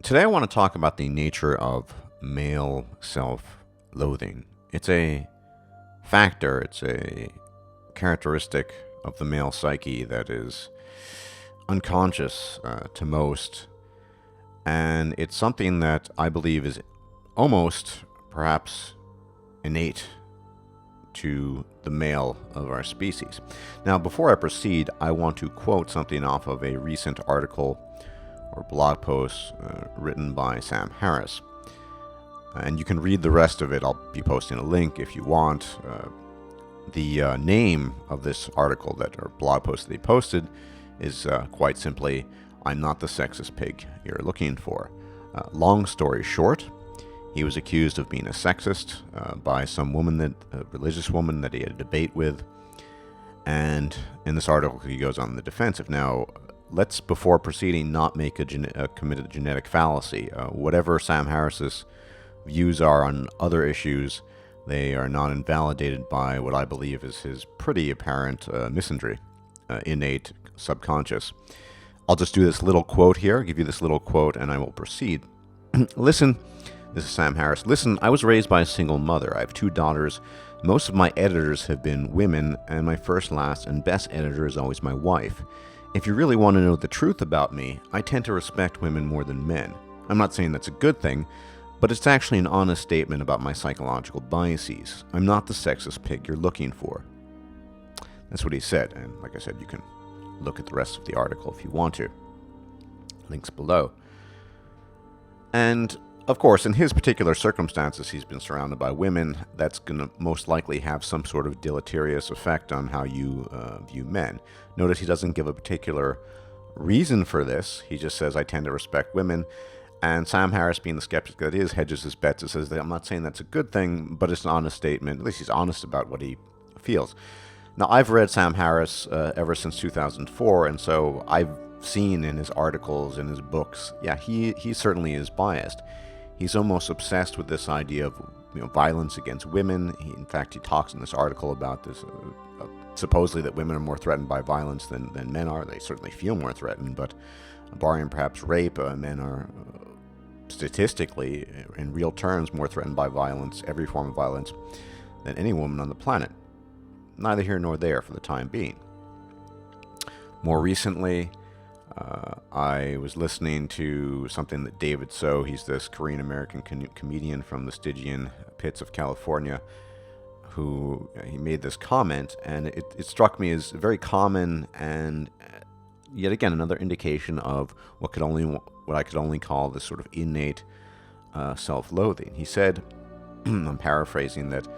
Today I want to talk about the nature of male self-loathing. It's a factor, it's a characteristic of the male psyche that is unconscious to most, and it's something that I believe is almost, perhaps, innate to the male of our species. Now, before I proceed, I want to quote something off of a recent article or blog post written by Sam Harris. And you can read the rest of it. I'll be posting a link if you want. The name of this article or blog post that he posted is quite simply, "I'm not the sexist pig you're looking for." Long story short, he was accused of being a sexist by some woman, a religious woman that he had a debate with. And in this article, he goes on the defensive. Now, let's, before proceeding, not make commit a genetic fallacy. Whatever Sam Harris's views are on other issues, they are not invalidated by what I believe is his pretty apparent misandry, innate, subconscious. I'll just do this little quote here, give you this little quote, and I will proceed. Listen, this is Sam Harris. Listen, I was raised by a single mother. I have 2 daughters. Most of my editors have been women, and my first, last, and best editor is always my wife. If you really want to know the truth about me, I tend to respect women more than men. I'm not saying that's a good thing, but it's actually an honest statement about my psychological biases. I'm not the sexist pig you're looking for. That's what he said, and like I said, you can look at the rest of the article if you want to. Links below. And, of course, in his particular circumstances, he's been surrounded by women. That's going to most likely have some sort of deleterious effect on how you view men. Notice he doesn't give a particular reason for this. He just says, I tend to respect women. And Sam Harris, being the skeptic that he is, hedges his bets and says that I'm not saying that's a good thing, but it's an honest statement. At least he's honest about what he feels. Now, I've read Sam Harris ever since 2004, and so I've seen in his articles, in his books, yeah, he certainly is biased. He's almost obsessed with this idea of violence against women. In fact, he talks in this article about this, supposedly that women are more threatened by violence than men are. They certainly feel more threatened, but barring perhaps rape, men are statistically, in real terms, more threatened by violence, every form of violence, than any woman on the planet. Neither here nor there for the time being. More recently, I was listening to something that David So, he's this Korean-American comedian from the Stygian pits of California, who he made this comment, and it struck me as very common and yet again another indication of what I could only call this sort of innate self-loathing. He said, I'm paraphrasing, that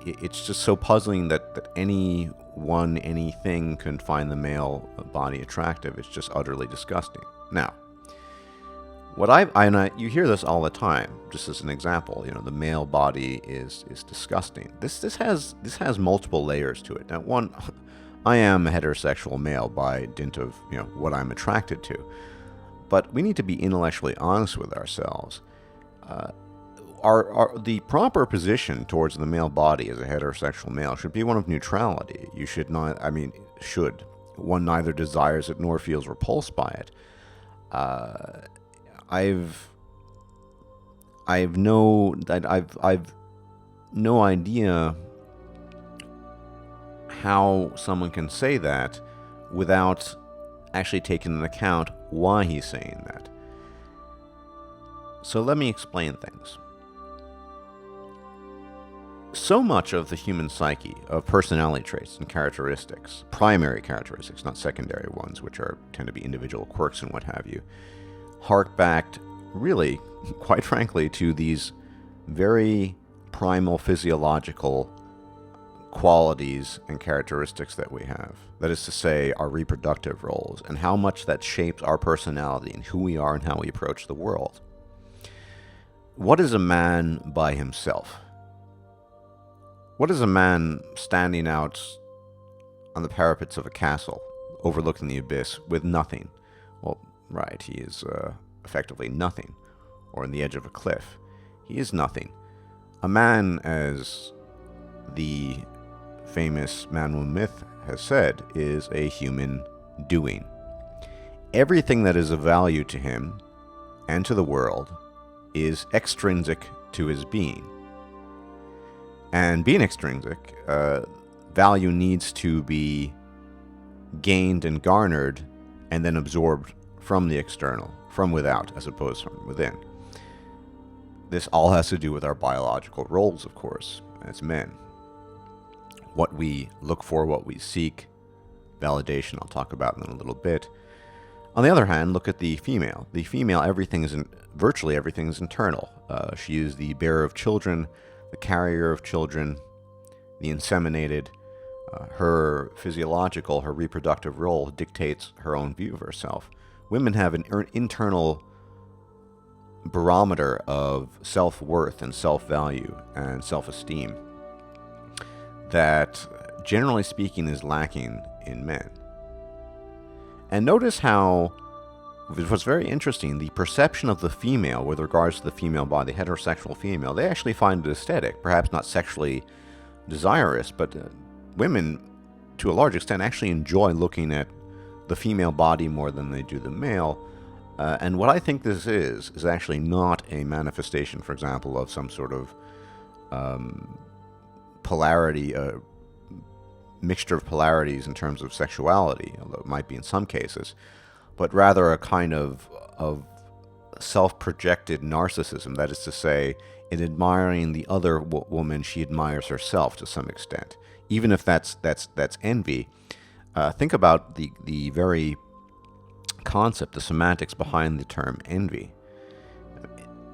it's just so puzzling that anything can find the male body attractive. It's just utterly disgusting. Now, you hear this all the time. Just as an example, the male body is disgusting. This has multiple layers to it. Now, one, I am a heterosexual male by dint of what I'm attracted to, but we need to be intellectually honest with ourselves. The proper position towards the male body as a heterosexual male should be one of neutrality. You should not, one neither desires it nor feels repulsed by it. I've no idea how someone can say that without actually taking into account why he's saying that. So let me explain things. So much of the human psyche, of personality traits and characteristics, primary characteristics, not secondary ones, which tend to be individual quirks and what have you, hark back, really, quite frankly, to these very primal physiological qualities and characteristics that we have. That is to say, our reproductive roles, and how much that shapes our personality and who we are and how we approach the world. What is a man by himself? What is a man standing out on the parapets of a castle, overlooking the abyss, with nothing? Well, right, he is effectively nothing, or on the edge of a cliff. He is nothing. A man, as the famous man-woman myth has said, is a human doing. Everything that is of value to him and to the world is extrinsic to his being. And being extrinsic, value needs to be gained and garnered and then absorbed from the external, from without, as opposed from within. This all has to do with our biological roles, of course, as men. What we look for, what we seek, validation, I'll talk about in a little bit. On the other hand, look at the female. The female, virtually everything is internal. She is the bearer of children, the carrier of children, the inseminated. Her physiological, her reproductive role dictates her own view of herself. Women have an internal barometer of self-worth and self-value and self-esteem that, generally speaking, is lacking in men. And notice how, what's very interesting, the perception of the female with regards to the female body, heterosexual female, they actually find it aesthetic, perhaps not sexually desirous, but women, to a large extent, actually enjoy looking at the female body more than they do the male. And what I think this is actually not a manifestation, for example, of some sort of polarity, mixture of polarities in terms of sexuality, although it might be in some cases, but rather a kind of self-projected narcissism. That is to say, in admiring the other woman, she admires herself to some extent, even if that's envy. Think about the very concept, the semantics behind the term envy.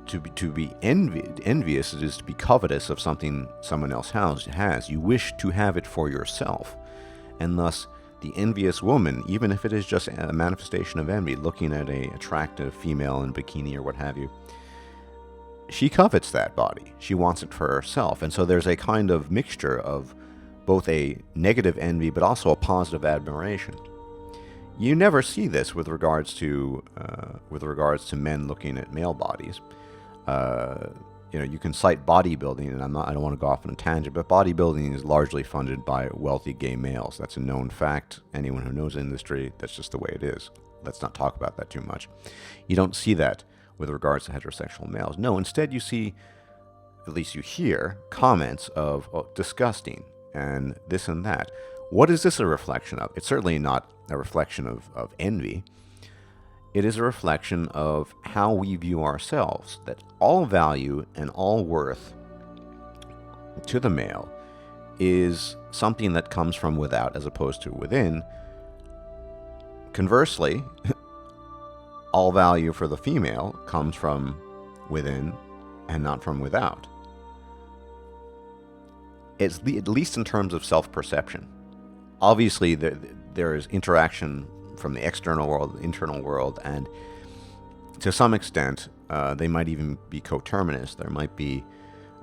To be envious is to be covetous of something someone else has. You wish to have it for yourself, and thus the envious woman, even if it is just a manifestation of envy, looking at an attractive female in bikini or what have you, she covets that body. She wants it for herself, and so there's a kind of mixture of both a negative envy but also a positive admiration. You never see this with regards to men looking at male bodies. You can cite bodybuilding, and I don't want to go off on a tangent, but bodybuilding is largely funded by wealthy gay males. That's a known fact. Anyone who knows the industry, that's just the way it is. Let's not talk about that too much. You don't see that with regards to heterosexual males. No, instead you see, at least you hear, comments of disgusting and this and that. What is this a reflection of? It's certainly not a reflection of envy. It is a reflection of how we view ourselves, that all value and all worth to the male is something that comes from without as opposed to within. Conversely, all value for the female comes from within and not from without. It's at least in terms of self-perception. Obviously, there is interaction from the external world, the internal world, and to some extent, they might even be coterminous. There might be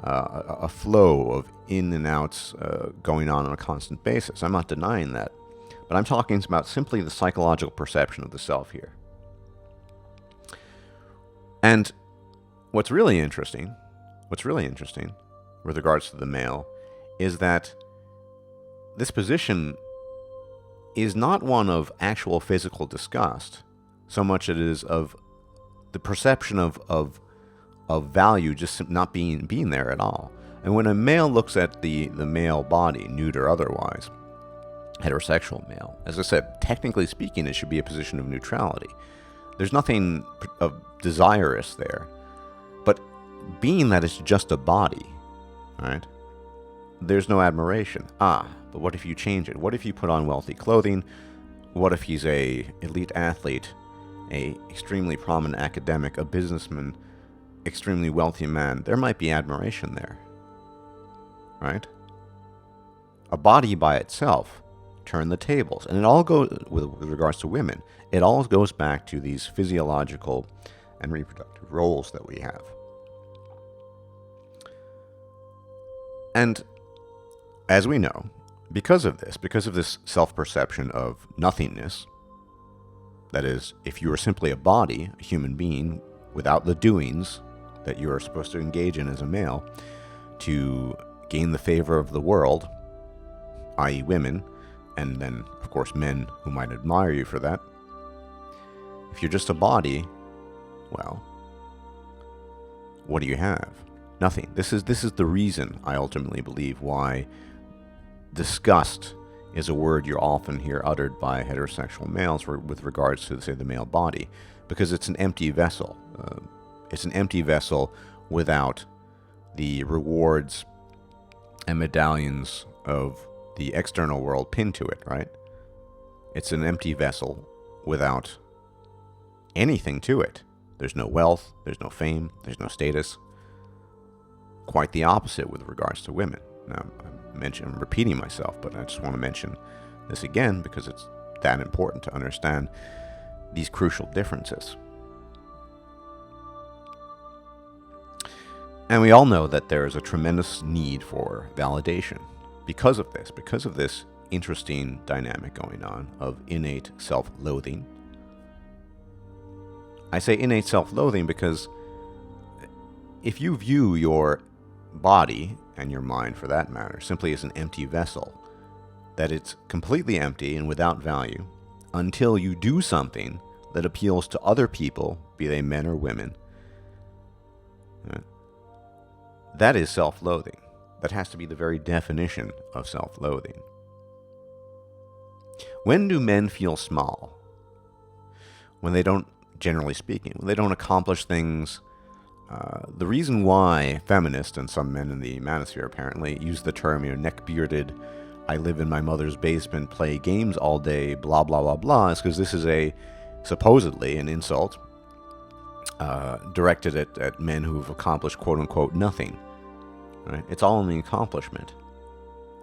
a flow of in and outs going on a constant basis. I'm not denying that, but I'm talking about simply the psychological perception of the self here. And what's really interesting with regards to the male is that this position is not one of actual physical disgust, so much it is of the perception of value just not being there at all. And when a male looks at the male body, nude or otherwise, heterosexual male, as I said, technically speaking, it should be a position of neutrality. There's nothing of desirous there. But being that it's just a body, right, there's no admiration. But what if you change it? What if you put on wealthy clothing? What if he's a elite athlete, a extremely prominent academic, a businessman, extremely wealthy man? There might be admiration there, right? A body by itself, turn the tables. And it all goes, with regards to women, it all goes back to these physiological and reproductive roles that we have. And as we know, because of this self-perception of nothingness, that is, if you are simply a body, a human being, without the doings that you are supposed to engage in as a male to gain the favor of the world, i.e. women, and then, of course, men who might admire you for that, if you're just a body, well, what do you have? Nothing. This is the reason I ultimately believe why disgust is a word you often hear uttered by heterosexual males with regards to, say, the male body, because it's an empty vessel. It's an empty vessel without the rewards and medallions of the external world pinned to it, right? It's an empty vessel without anything to it. There's no wealth, there's no fame, there's no status. Quite the opposite with regards to women. Now, I'm repeating myself, but I just want to mention this again because it's that important to understand these crucial differences. And we all know that there is a tremendous need for validation because of this interesting dynamic going on of innate self-loathing. I say innate self-loathing because if you view your body, and your mind for that matter, simply as an empty vessel, that it's completely empty and without value until you do something that appeals to other people, be they men or women, that is self-loathing. That has to be the very definition of self-loathing. When do men feel small? When they don't, generally speaking, when they don't accomplish things. The reason why feminists and some men in the manosphere apparently use the term, neck-bearded, I live in my mother's basement, play games all day, blah, blah, blah, blah, is because this is supposedly an insult directed at men who've accomplished, quote-unquote, nothing. Right? It's all in the accomplishment.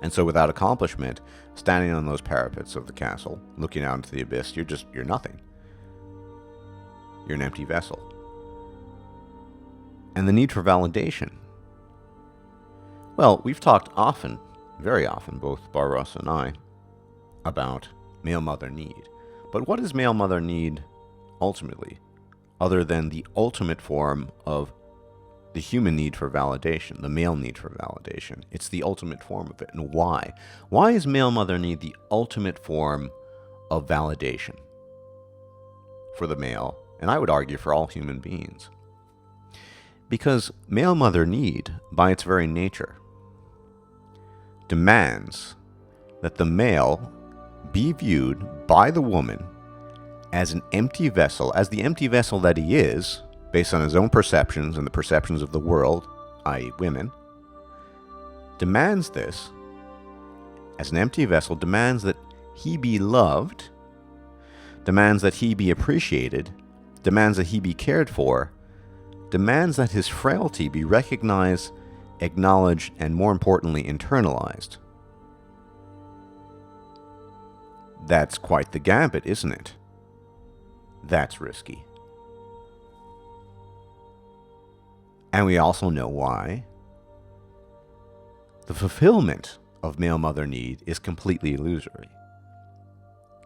And so without accomplishment, standing on those parapets of the castle, looking out into the abyss, you're nothing. You're an empty vessel. And the need for validation. Well, we've talked often, very often, both Barbaros and I, about male mother need. But what is male mother need ultimately, other than the ultimate form of the human need for validation, the male need for validation? It's the ultimate form of it. And why? Why is male mother need the ultimate form of validation for the male, and I would argue for all human beings? Because male mother need, by its very nature, demands that the male be viewed by the woman as an empty vessel, as the empty vessel that he is, based on his own perceptions and the perceptions of the world, i.e. women, demands this, as an empty vessel, demands that he be loved, demands that he be appreciated, demands that he be cared for, demands that his frailty be recognized, acknowledged, and more importantly, internalized. That's quite the gambit, isn't it? That's risky. And we also know why. The fulfillment of male mother need is completely illusory.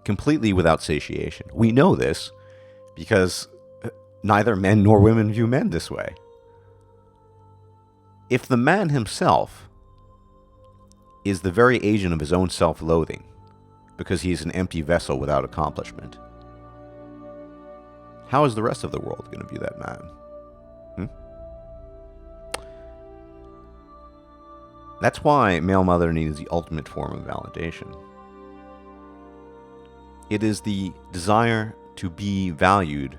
Completely without satiation. We know this because neither men nor women view men this way. If the man himself is the very agent of his own self-loathing, because he's an empty vessel without accomplishment, how is the rest of the world going to view that man? That's why male mother need is the ultimate form of validation. It is the desire to be valued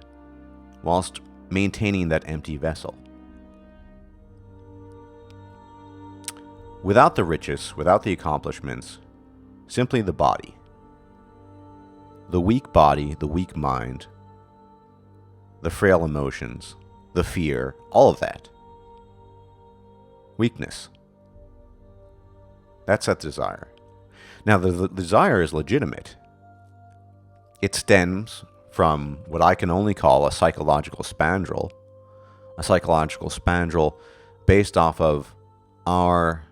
whilst maintaining that empty vessel. Without the riches, without the accomplishments, simply the body. The weak body, the weak mind, the frail emotions, the fear, all of that. Weakness. That's that desire. Now, the desire is legitimate. It stems from what I can only call a psychological spandrel based off of our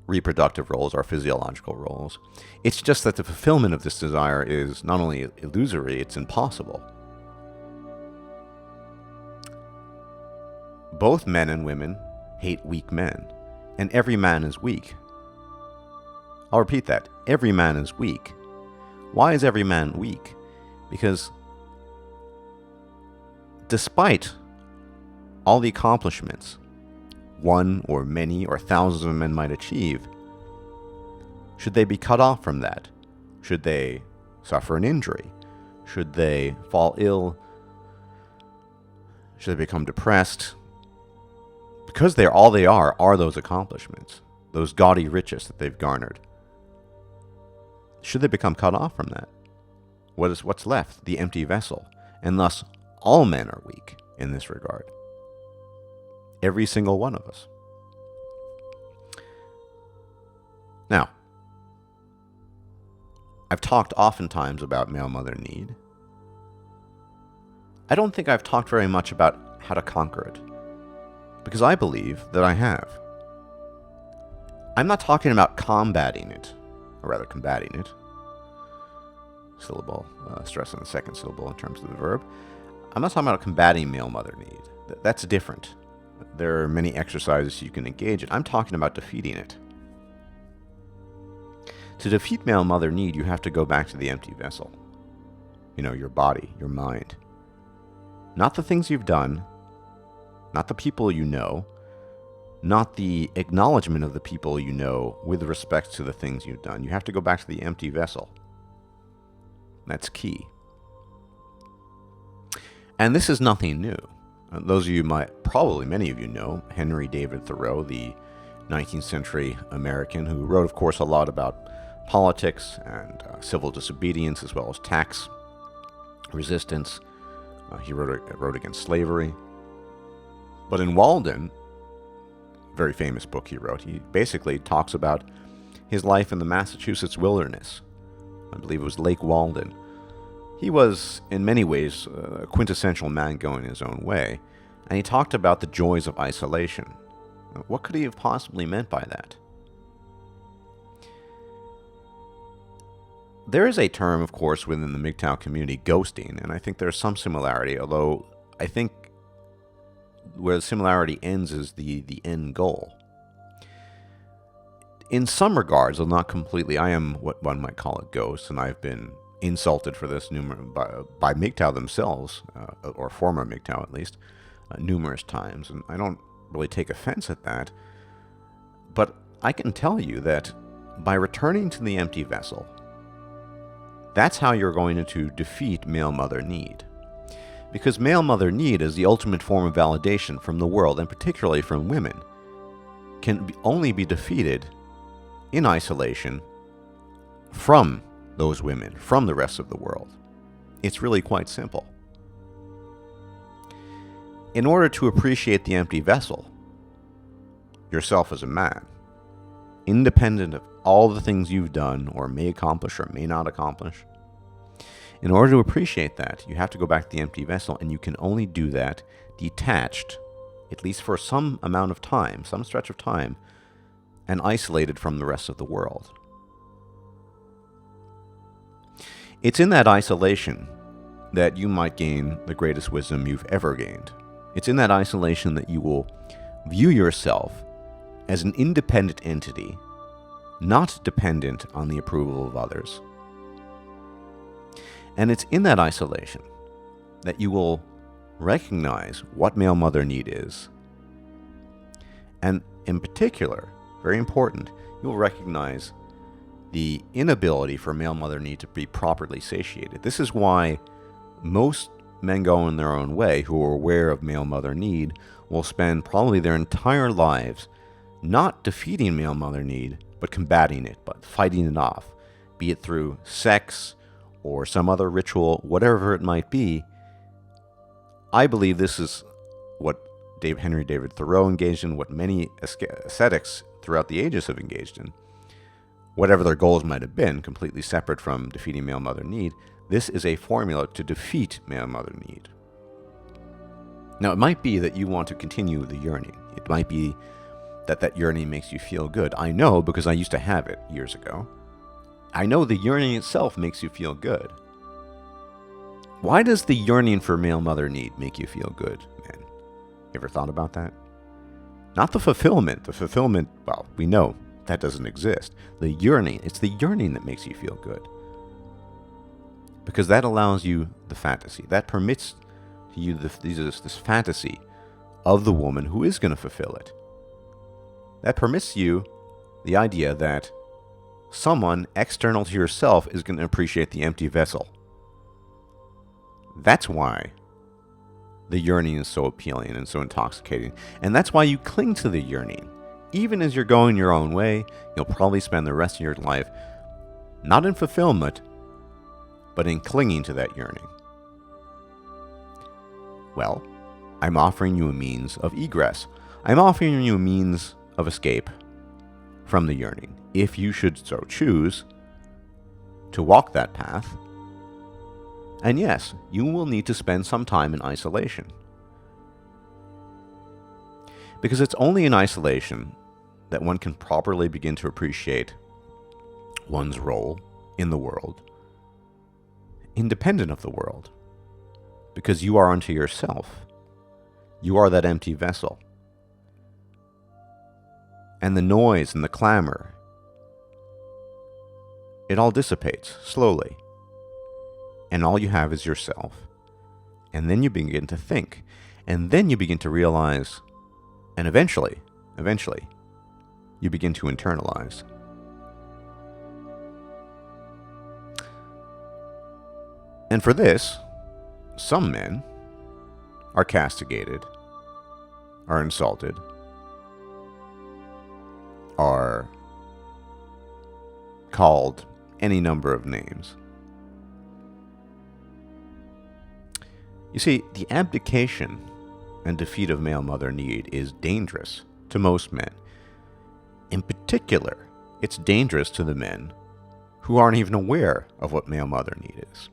reproductive roles, our physiological roles. It's just that the fulfillment of this desire is not only illusory, it's impossible. Both men and women hate weak men, and every man is weak. I'll repeat that. Every man is weak. Why is every man weak? Because despite all the accomplishments one or many or thousands of men might achieve, should they be cut off from that? Should they suffer an injury? Should they fall ill? Should they become depressed? Because all they are those accomplishments, those gaudy riches that they've garnered. Should they become cut off from that? What's left? The empty vessel. And thus, all men are weak in this regard. Every single one of us. Now, I've talked oftentimes about male mother need. I don't think I've talked very much about how to conquer it, because I believe that I have. I'm not talking about combating it, or rather combating it. Syllable, stress on the second syllable in terms of the verb. I'm not talking about combating male mother need. That's different. There are many exercises you can engage in. I'm talking about defeating it. To defeat male mother need, you have to go back to the empty vessel. Your body, your mind. Not the things you've done, not the people you know, not the acknowledgement of the people you know with respect to the things you've done. You have to go back to the empty vessel. That's key. And this is nothing new. Those of you many of you know Henry David Thoreau, the 19th century American who wrote, of course, a lot about politics and civil disobedience as well as tax resistance. He wrote against slavery. But in Walden, very famous book he wrote, he basically talks about his life in the Massachusetts wilderness. I believe it was Lake Walden. He was, in many ways, a quintessential man going his own way, and he talked about the joys of isolation. What could he have possibly meant by that? There is a term, of course, within the MGTOW community, ghosting, and I think there's some similarity, although I think where the similarity ends is the end goal. In some regards, though not completely, I am what one might call a ghost, and I've been insulted for this by MGTOW themselves, or former MGTOW at least, numerous times, and I don't really take offense at that. But I can tell you that by returning to the empty vessel, that's how you're going to defeat male mother need. Because male mother need is the ultimate form of validation from the world, and particularly from women, can only be defeated in isolation from those women, from the rest of the world. It's really quite simple. In order to appreciate the empty vessel, yourself as a man, independent of all the things you've done or may accomplish or may not accomplish, in order to appreciate that, you have to go back to the empty vessel, and you can only do that detached, at least for some amount of time, some stretch of time, and isolated from the rest of the world. It's in that isolation that you might gain the greatest wisdom you've ever gained. It's in that isolation that you will view yourself as an independent entity, not dependent on the approval of others. And it's in that isolation that you will recognize what male mother need is. And in particular, very important, you will recognize the inability for male mother need to be properly satiated. This is why most men go in their own way who are aware of male mother need will spend probably their entire lives not defeating male mother need, but combating it, but fighting it off, be it through sex or some other ritual, whatever it might be. I believe this is what Henry David Thoreau engaged in, what many ascetics throughout the ages have engaged in. Whatever their goals might have been, completely separate from defeating male mother need, this is a formula to defeat male mother need. Now, it might be that you want to continue the yearning. It might be that yearning makes you feel good. I know because I used to have it years ago. I know the yearning itself makes you feel good. Why does the yearning for male mother need make you feel good, man? You ever thought about that? Not the fulfillment. The fulfillment, well, we know that doesn't exist. The yearning, it's the yearning that makes you feel good. Because that allows you the fantasy. That permits you this fantasy of the woman who is going to fulfill it. That permits you the idea that someone external to yourself is going to appreciate the empty vessel. That's why the yearning is so appealing and so intoxicating. And that's why you cling to the yearning. Even as you're going your own way, you'll probably spend the rest of your life not in fulfillment, but in clinging to that yearning. Well, I'm offering you a means of egress. I'm offering you a means of escape from the yearning, if you should so choose to walk that path. And yes, you will need to spend some time in isolation. Because it's only in isolation that one can properly begin to appreciate one's role in the world, independent of the world. Because you are unto yourself. You are that empty vessel. And the noise and the clamor, it all dissipates slowly. And all you have is yourself. And then you begin to think. And then you begin to realize, and eventually, you begin to internalize. And for this, some men are castigated, are insulted, are called any number of names. You see, the abdication and defeat of male mother need is dangerous to most men. In particular, it's dangerous to the men who aren't even aware of what male mother need is.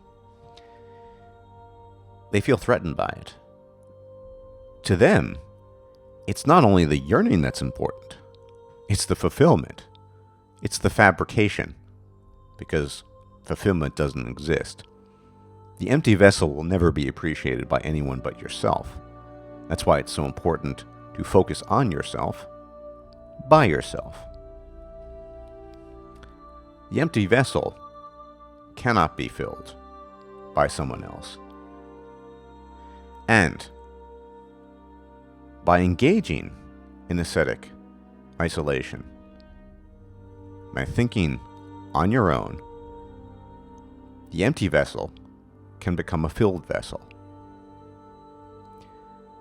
They feel threatened by it. To them, it's not only the yearning that's important, it's the fulfillment. It's the fabrication, because fulfillment doesn't exist. The empty vessel will never be appreciated by anyone but yourself. That's why it's so important to focus on yourself, by yourself. The empty vessel cannot be filled by someone else. And by engaging in ascetic isolation, by thinking on your own, the empty vessel can become a filled vessel.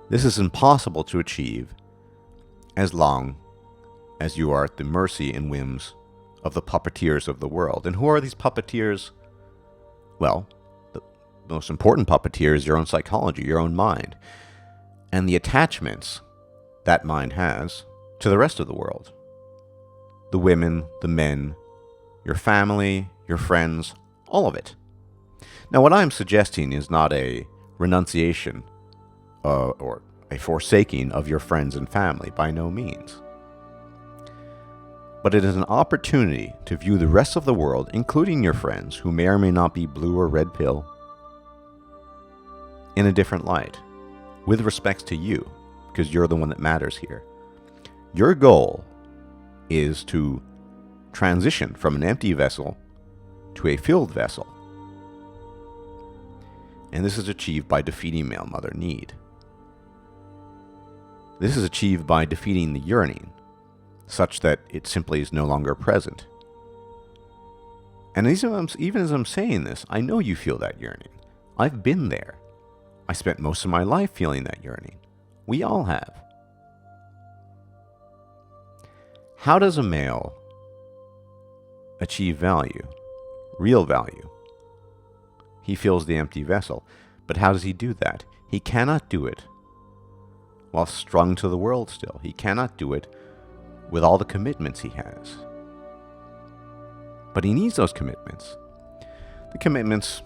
This is impossible to achieve as long as you are at the mercy and whims of the puppeteers of the world. And who are these puppeteers? Well, the most important puppeteer is your own psychology, your own mind, and the attachments that mind has to the rest of the world. The women, the men, your family, your friends, all of it. Now, what I'm suggesting is not a renunciation or a forsaking of your friends and family, by no means. But it is an opportunity to view the rest of the world, including your friends, who may or may not be blue or red pill, in a different light, with respect to you, because you're the one that matters here. Your goal is to transition from an empty vessel to a filled vessel. And this is achieved by defeating male mother need. This is achieved by defeating the yearning, such that it simply is no longer present. And even as I'm saying this, I know you feel that yearning. I've been there. I spent most of my life feeling that yearning. We all have. How does a male achieve value, real value? He fills the empty vessel. But how does he do that? He cannot do it while strung to the world still. He cannot do it with all the commitments he has. But he needs those commitments. The commitments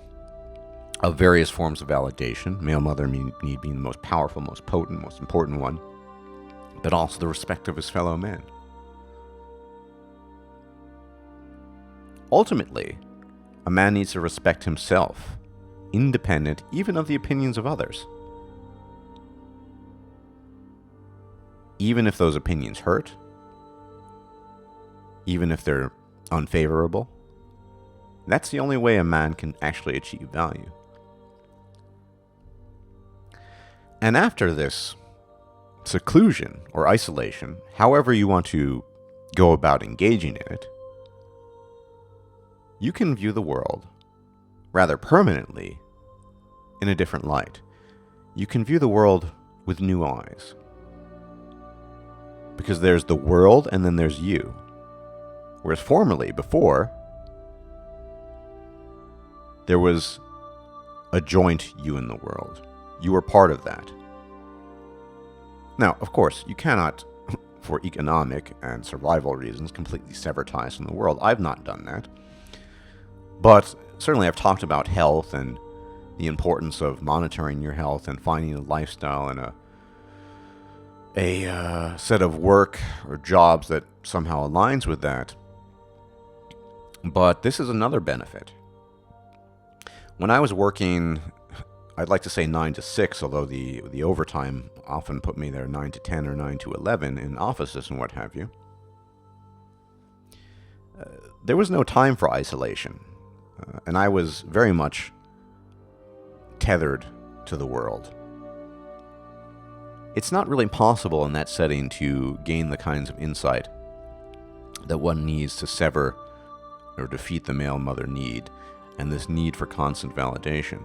of various forms of validation, male mother need being the most powerful, most potent, most important one, but also the respect of his fellow men. Ultimately, a man needs to respect himself, independent even of the opinions of others. Even if those opinions hurt, even if they're unfavorable, that's the only way a man can actually achieve value. And after this seclusion or isolation, however you want to go about engaging in it, you can view the world rather permanently in a different light. You can view the world with new eyes. Because there's the world and then there's you. Whereas formerly, before, there was a joint you in the world. You were part of that. Now, of course, you cannot, for economic and survival reasons, completely sever ties from the world. I've not done that. But certainly I've talked about health and the importance of monitoring your health and finding a lifestyle and a set of work or jobs that somehow aligns with that. But this is another benefit. When I was working, I'd like to say 9 to 6, although the overtime often put me there 9 to 10 or 9 to 11 in offices and what have you, there was no time for isolation. And I was very much tethered to the world. It's not really possible in that setting to gain the kinds of insight that one needs to sever or defeat the male mother need and this need for constant validation.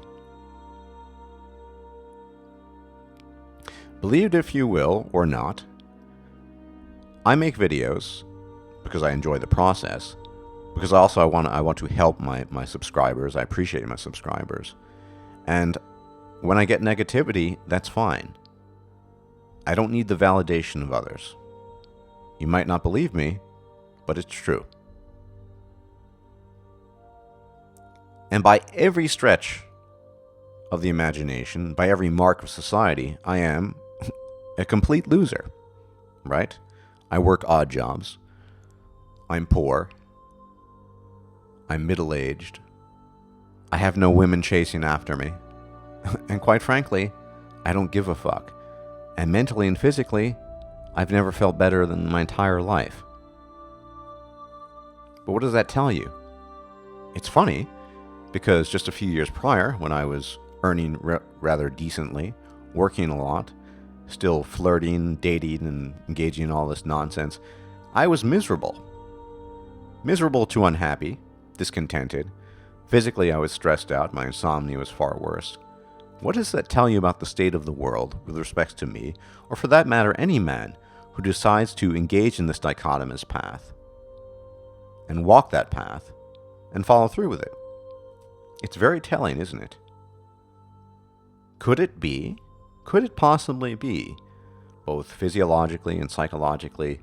Believe it if you will, or not, I make videos because I enjoy the process, because also I want to help my subscribers. I appreciate my subscribers. And when I get negativity, that's fine. I don't need the validation of others. You might not believe me, but it's true. And by every stretch of the imagination, by every mark of society, I am a complete loser, right? I work odd jobs. I'm poor. I'm middle-aged. I have no women chasing after me. And quite frankly, I don't give a fuck. And mentally and physically, I've never felt better than my entire life. But what does that tell you? It's funny, because just a few years prior, when I was earning rather decently, working a lot, still flirting, dating, and engaging in all this nonsense, I was miserable. Miserable to unhappy, discontented. Physically, I was stressed out. My insomnia was far worse. What does that tell you about the state of the world with respect to me, or for that matter, any man who decides to engage in this dichotomous path and walk that path and follow through with it? It's very telling, isn't it? Could it possibly be, both physiologically and psychologically,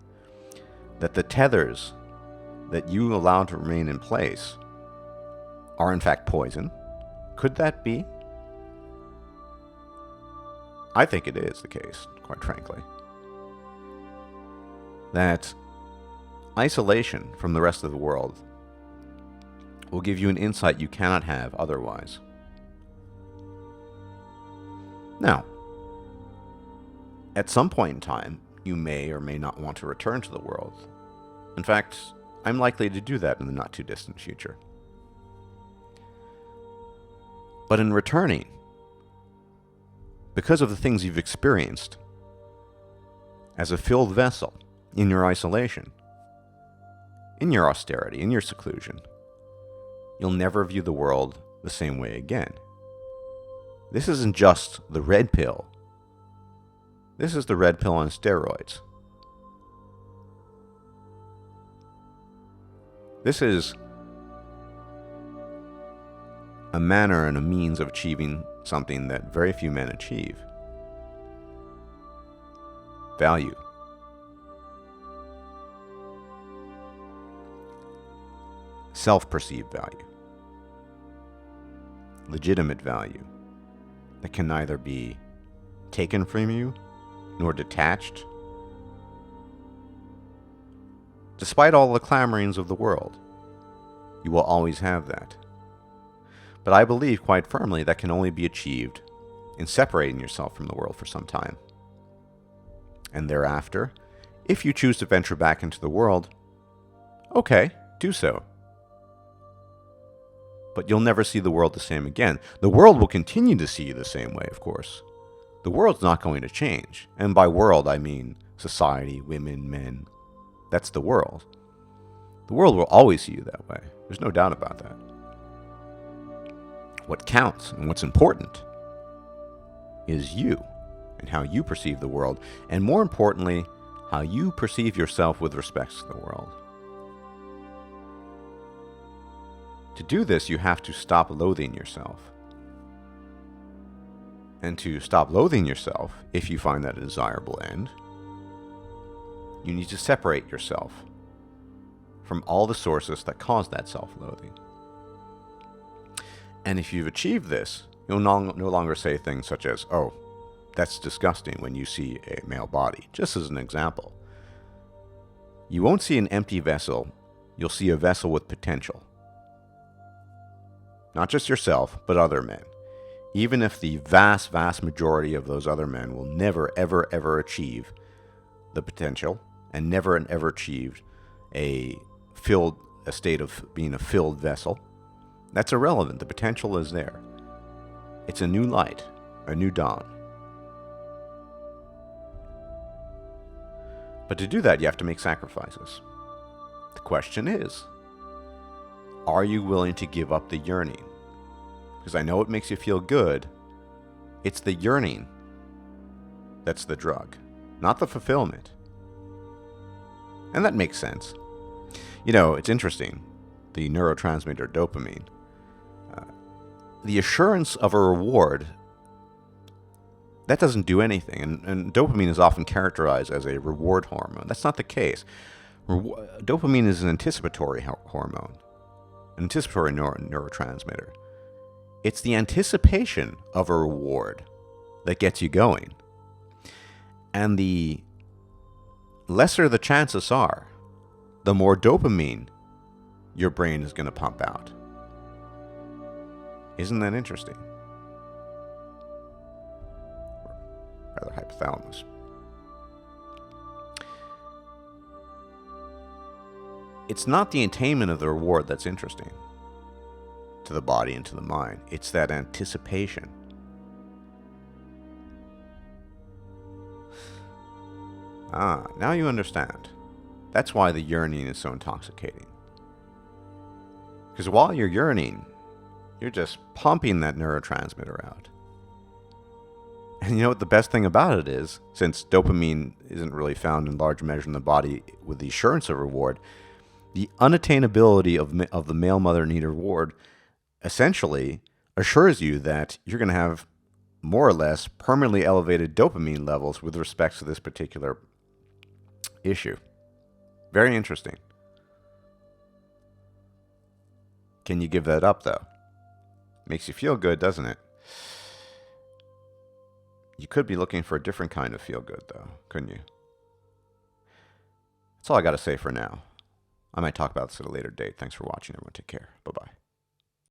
that the tethers that you allow to remain in place are in fact poison? Could that be? I think it is the case, quite frankly. That isolation from the rest of the world will give you an insight you cannot have otherwise. Now, at some point in time, you may or may not want to return to the world. In fact, I'm likely to do that in the not-too-distant future. But in returning, because of the things you've experienced, as a filled vessel, in your isolation, in your austerity, in your seclusion, you'll never view the world the same way again. This isn't just the red pill. This is the red pill on steroids. This is a manner and a means of achieving something that very few men achieve. Value. Self-perceived value. Legitimate value that can neither be taken from you nor detached. Despite all the clamorings of the world, you will always have that. But I believe quite firmly that can only be achieved in separating yourself from the world for some time. And thereafter, if you choose to venture back into the world, okay, do so. But you'll never see the world the same again. The world will continue to see you the same way, of course. the world's not going to change. And by world, I mean society, women, men. That's the world. The world will always see you that way. There's no doubt about that. What counts and what's important is you and how you perceive the world, and more importantly, how you perceive yourself with respect to the world. To do this, you have to stop loathing yourself. And to stop loathing yourself, if you find that a desirable end, you need to separate yourself from all the sources that cause that self-loathing. And if you've achieved this, you'll no longer say things such as, "Oh, that's disgusting," when you see a male body. Just as an example. You won't see an empty vessel, you'll see a vessel with potential. Not just yourself, but other men. Even if the vast, vast majority of those other men will never, ever, ever achieve the potential, and never and ever achieved a state of being a filled vessel, that's irrelevant. The potential is there. It's a new light, a new dawn. But to do that, you have to make sacrifices. The question is, are you willing to give up the yearning? Because I know it makes you feel good. It's the yearning that's the drug, not the fulfillment. And that makes sense. You know, it's interesting. The neurotransmitter dopamine. The assurance of a reward, that doesn't do anything. And dopamine is often characterized as a reward hormone. That's not the case. Dopamine is an anticipatory hormone, an anticipatory neurotransmitter. It's the anticipation of a reward that gets you going. And the lesser the chances are, the more dopamine your brain is going to pump out. Isn't that interesting? Rather, hypothalamus. It's not the attainment of the reward that's interesting to the body and to the mind. It's that anticipation. Now you understand. That's why the yearning is so intoxicating. Because while you're yearning, you're just pumping that neurotransmitter out. And you know what the best thing about it is, since dopamine isn't really found in large measure in the body with the assurance of reward, the unattainability of the male mother need reward essentially assures you that you're going to have more or less permanently elevated dopamine levels with respect to this particular issue. Very interesting. Can you give that up, though? Makes you feel good, doesn't it? You could be looking for a different kind of feel good, though, couldn't you? That's all I got to say for now. I might talk about this at a later date. Thanks for watching, everyone. Take care. Bye-bye.